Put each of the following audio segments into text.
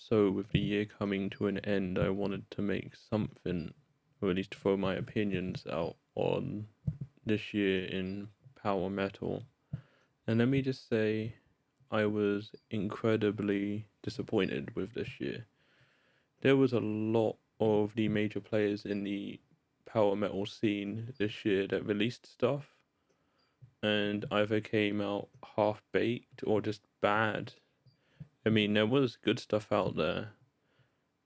So, with the year coming to an end, I wanted to make something, or at least throw my opinions out on this year in power metal. And let me just say, I was incredibly disappointed with this year. There was a lot of the major players in the power metal scene this year that released stuff and either came out half baked or just bad. I mean, there was good stuff out there.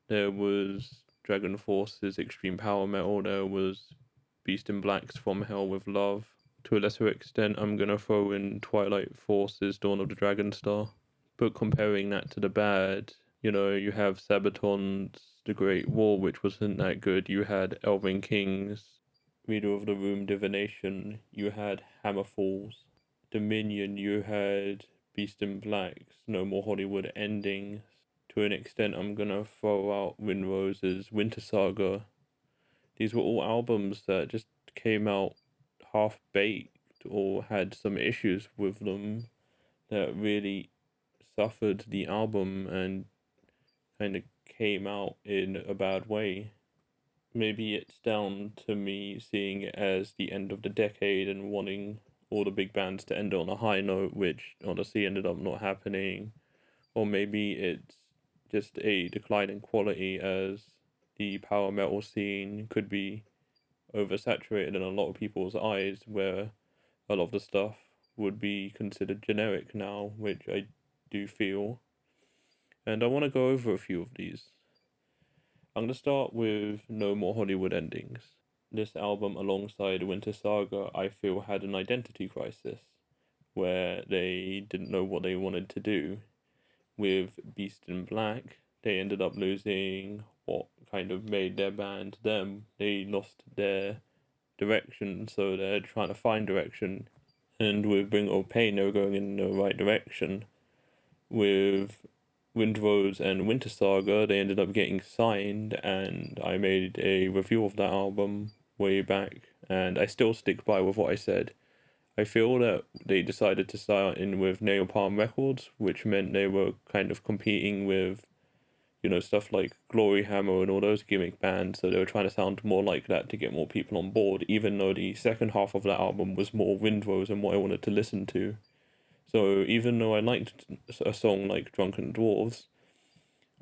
There was Dragon Force's Extreme Power Metal. There was Beast in Black's From Hell with Love. To a lesser extent, I'm gonna throw in Twilight Force's Dawn of the Dragon Star. But comparing that to the bad, you have Sabaton's The Great War, which wasn't that good. You had Elven King's Reader of the Room Divination. You had Hammerfall's Dominion. You had Beast in Black's No More Hollywood Endings. To an extent, I'm gonna throw out Wind Rose's Winter Saga. These were all albums that just came out half baked or had some issues with them that really suffered the album and kind of came out in a bad way. Maybe it's down to me seeing it as the end of the decade and wanting all the big bands to end on a high note, which honestly ended up not happening. Or maybe it's just a decline in quality as the power metal scene could be oversaturated in a lot of people's eyes, where a lot of the stuff would be considered generic now, which I do feel. And I want to go over a few of these. I'm going to start with No More Hollywood Endings. This album, alongside Winter Saga, I feel had an identity crisis where they didn't know what they wanted to do. With Beast in Black, they ended up losing what kind of made their band them. They lost their direction, so they're trying to find direction. And with Bring of Pain, they were going in the right direction. With Windrose and Winter Saga, they ended up getting signed, and I made a review of that album way back, and I still stick by with what I said. I feel that they decided to sign in with Napalm Records, which meant they were kind of competing with, stuff like Glory Hammer and all those gimmick bands. So they were trying to sound more like that to get more people on board, even though the second half of that album was more Windrose and what I wanted to listen to. So even though I liked a song like Drunken Dwarves,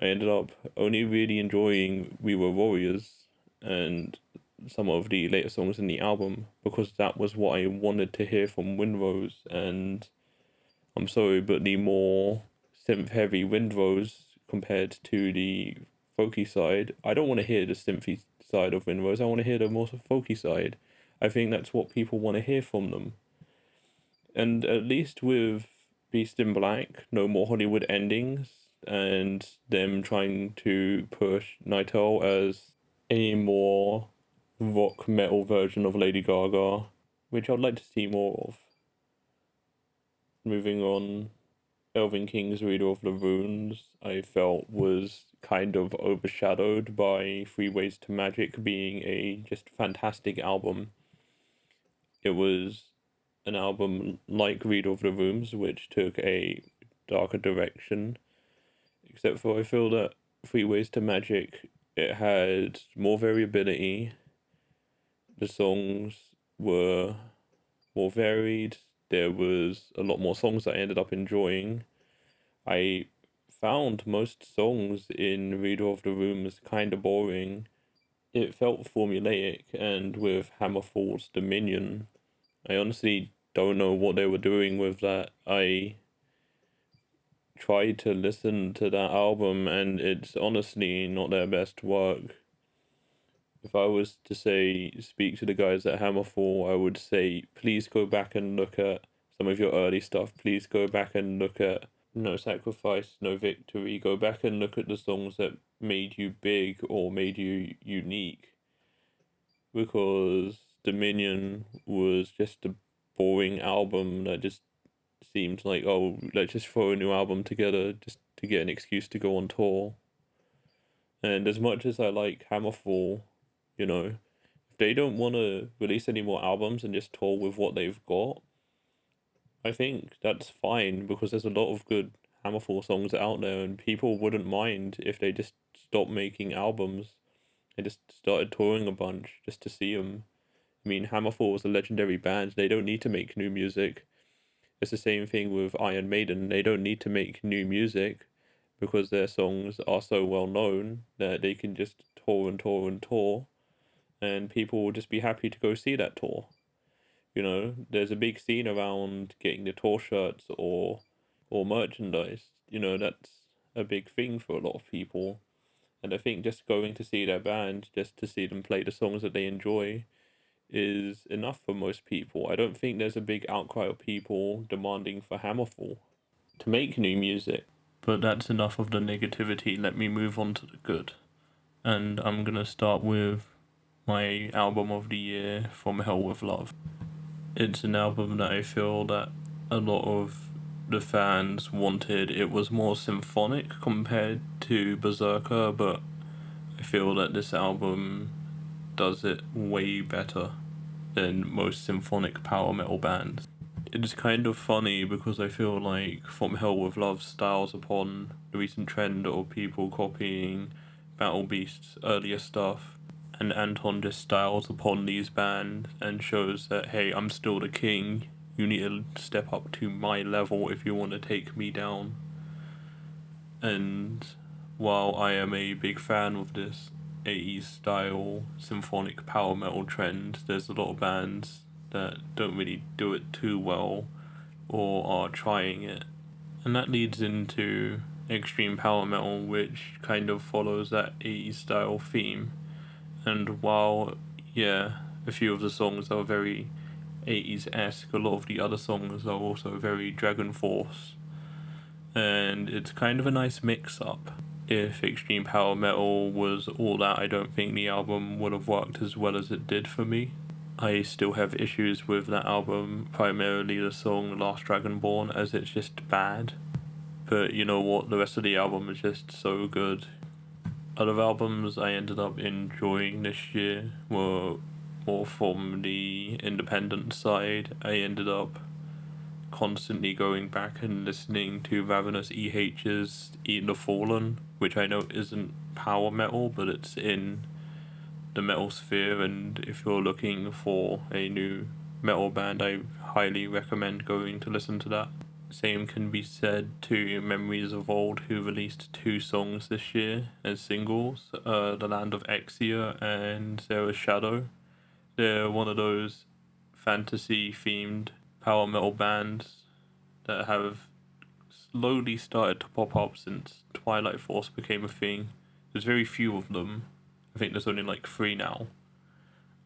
I ended up only really enjoying We Were Warriors and some of the later songs in the album because that was what I wanted to hear from Windrose. And I'm sorry, but the more synth heavy Windrose compared to the folky side, I don't want to hear the synthy side of Windrose. I want to hear the more folky side. I think that's what people want to hear from them. And at least with Beast in Black, No More Hollywood Endings, and them trying to push Nightowl as a more rock metal version of Lady Gaga, which I'd like to see more of. Moving on, Elven King's Reader of the Runes, I felt was kind of overshadowed by Three Ways to Magic being a just fantastic album. It was an album like Reader of the Rooms, which took a darker direction, except for I feel that Three Ways to Magic, it had more variability. The songs were more varied. There was a lot more songs that I ended up enjoying. I found most songs in Reader of the Rooms kind of boring. It felt formulaic, and with Hammerfall's Dominion, I honestly don't know what they were doing with that. I tried to listen to that album, and it's honestly not their best work. If I was to say, speak to the guys at Hammerfall, I would say, please go back and look at some of your early stuff. Please go back and look at No Sacrifice, No Victory. Go back and look at the songs that made you big or made you unique. Because Dominion was just a boring album that just seemed like, oh, let's just throw a new album together just to get an excuse to go on tour. And as much as I like Hammerfall, if they don't want to release any more albums and just tour with what they've got, I think that's fine because there's a lot of good Hammerfall songs out there, and people wouldn't mind if they just stopped making albums. They just started touring a bunch just to see them. I mean, Hammerfall was a legendary band. They don't need to make new music. It's the same thing with Iron Maiden. They don't need to make new music because their songs are so well known that they can just tour and tour and tour, and people will just be happy to go see that tour. You know, there's a big scene around getting the tour shirts or merchandise. You know, that's a big thing for a lot of people. And I think just going to see their band, just to see them play the songs that they enjoy, is enough for most people. I don't think there's a big outcry of people demanding for Hammerfall to make new music. But that's enough of the negativity. Let me move on to the good. And I'm gonna start with my album of the year, From Hell with Love. It's an album that I feel that a lot of the fans wanted. It was more symphonic compared to Berserker, but I feel that this album does it way better than most symphonic power metal bands. It's kind of funny because I feel like From Hell with Love styles upon the recent trend of people copying Battle Beast's earlier stuff, and Anton just styles upon these bands and shows that, hey, I'm still the king, you need to step up to my level if you want to take me down. And while I am a big fan of this 80s style symphonic power metal trend, there's a lot of bands that don't really do it too well or are trying it. And that leads into extreme power metal, which kind of follows that 80s style theme. And while, yeah, a few of the songs are very 80s-esque, a lot of the other songs are also very Dragon Force. And it's kind of a nice mix-up. If extreme power metal was all that, I don't think the album would have worked as well as it did for me. I still have issues with that album, primarily the song Last Dragonborn, as it's just bad. But you know what, the rest of the album is just so good. Other albums I ended up enjoying this year were more from the independent side. I ended up constantly going back and listening to Ravenous EH's Eat the Fallen, which I know isn't power metal, but it's in the metal sphere, and if you're looking for a new metal band, I highly recommend going to listen to that. Same can be said to Memories of Old, who released 2 songs this year as singles, The Land of Exia and Sarah's Shadow. They're one of those fantasy-themed power metal bands that have slowly started to pop up since Twilight Force became a thing. There's very few of them. I think there's only like 3 now.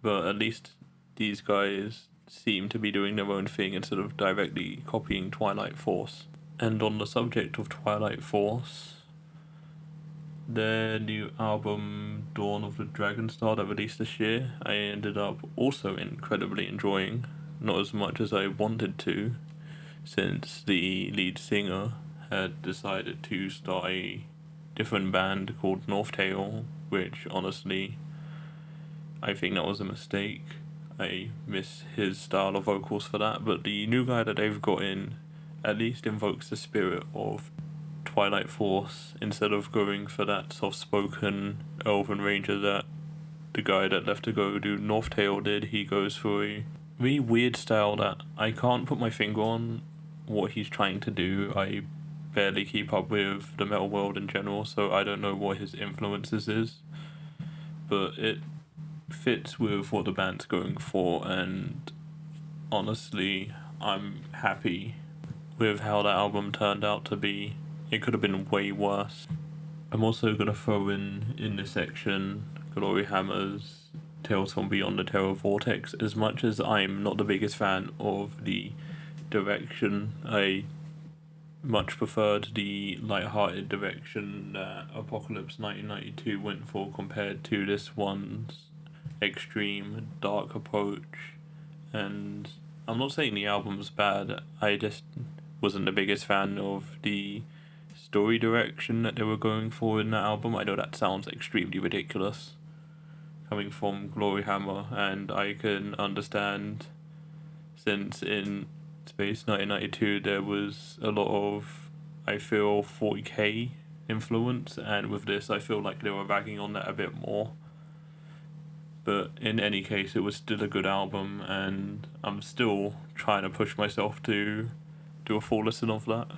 But at least these guys seem to be doing their own thing instead of directly copying Twilight Force. And on the subject of Twilight Force, their new album Dawn of the Dragon Star that released this year, I ended up also incredibly enjoying. Not as much as I wanted to, since the lead singer had decided to start a different band called Northtail, which honestly, I think that was a mistake. I miss his style of vocals for that, but the new guy that they've got in at least invokes the spirit of Twilight Force instead of going for that soft-spoken Elven Ranger that the guy that left to go do Northtail did. He goes for a really weird style that I can't put my finger on what he's trying to do. I barely keep up with the metal world in general, so I don't know what his influences is, but it fits with what the band's going for, and honestly, I'm happy with how that album turned out to be. It could have been way worse. I'm also gonna throw in this section Glory Hammer's Tales from Beyond the Terror Vortex. As much as I'm not the biggest fan of the direction, I much preferred the light-hearted direction that Apocalypse 1992 went for compared to this one's extreme dark approach. And I'm not saying the album's bad, I just wasn't the biggest fan of the story direction that they were going for in that album. I know that sounds extremely ridiculous coming from Glory Hammer, and I can understand, since in Space 1992 there was a lot of I feel 40k influence, and with this, I feel like they were bagging on that a bit more. But in any case, it was still a good album, and I'm still trying to push myself to do a full listen of that.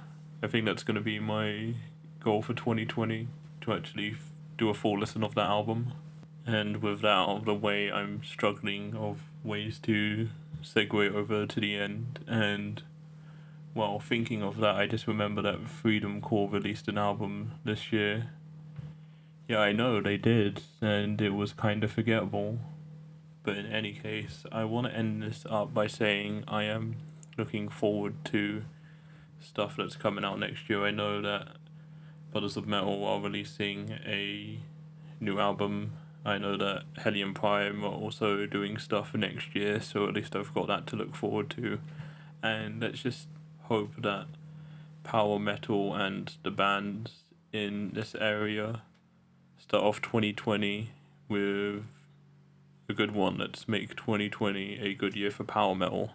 I think that's going to be my goal for 2020, to actually do a full listen of that album. And with that out of the way, I'm struggling of ways to segue over to the end. And while thinking of that, I just remember that Freedom Core released an album this year. Yeah, I know they did, and it was kind of forgettable. But in any case, I want to end this up by saying I am looking forward to stuff that's coming out next year. I know that Brothers of Metal are releasing a new album. I know that Helium Prime are also doing stuff for next year, so at least I've got that to look forward to. And let's just hope that power metal and the bands in this area start off 2020 with a good one. Let's make 2020 a good year for power metal.